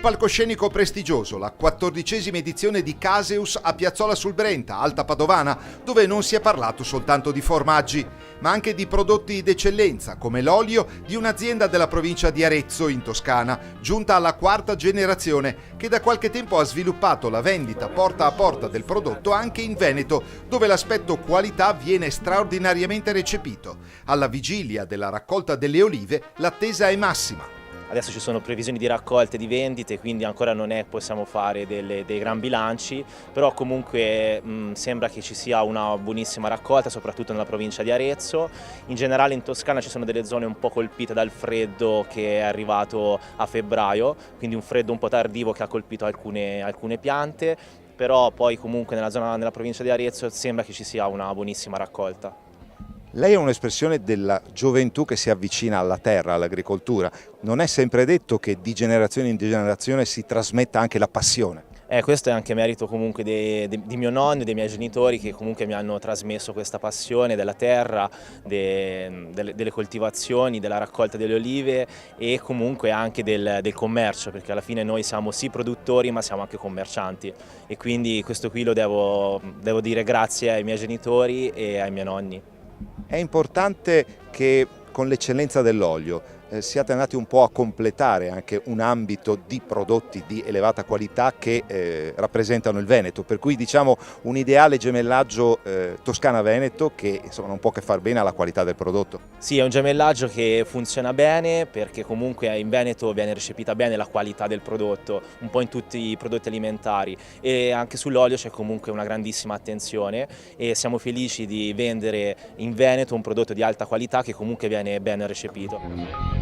palcoscenico prestigioso, la 14ª edizione di Caseus a Piazzola sul Brenta, Alta Padovana, dove non si è parlato soltanto di formaggi, ma anche di prodotti d'eccellenza, come l'olio di un'azienda della provincia di Arezzo, in Toscana, giunta alla 4ª generazione, che da qualche tempo ha sviluppato la vendita porta a porta del prodotto anche in Veneto, dove l'aspetto qualità viene straordinariamente recepito. Alla vigilia della raccolta delle olive, l'attesa è massima. Adesso ci sono previsioni di raccolte e di vendite, quindi ancora non possiamo fare dei gran bilanci, però comunque sembra che ci sia una buonissima raccolta, soprattutto nella provincia di Arezzo. In generale in Toscana ci sono delle zone un po' colpite dal freddo che è arrivato a febbraio, quindi un freddo un po' tardivo che ha colpito alcune piante, però poi comunque nella provincia di Arezzo sembra che ci sia una buonissima raccolta. Lei è un'espressione della gioventù che si avvicina alla terra, all'agricoltura. Non è sempre detto che di generazione in generazione si trasmetta anche la passione. Questo è anche merito comunque di mio nonno e dei miei genitori, che comunque mi hanno trasmesso questa passione della terra, delle coltivazioni, della raccolta delle olive e comunque anche del commercio, perché alla fine noi siamo sì produttori ma siamo anche commercianti, e quindi questo qui lo devo dire grazie ai miei genitori e ai miei nonni. È importante che con l'eccellenza dell'olio siate andati un po' a completare anche un ambito di prodotti di elevata qualità che rappresentano il Veneto, per cui diciamo un ideale gemellaggio Toscana-Veneto che insomma non può che far bene alla qualità del prodotto. Sì, è un gemellaggio che funziona bene perché comunque in Veneto viene recepita bene la qualità del prodotto, un po' in tutti i prodotti alimentari, e anche sull'olio c'è comunque una grandissima attenzione e siamo felici di vendere in Veneto un prodotto di alta qualità che comunque viene ben recepito.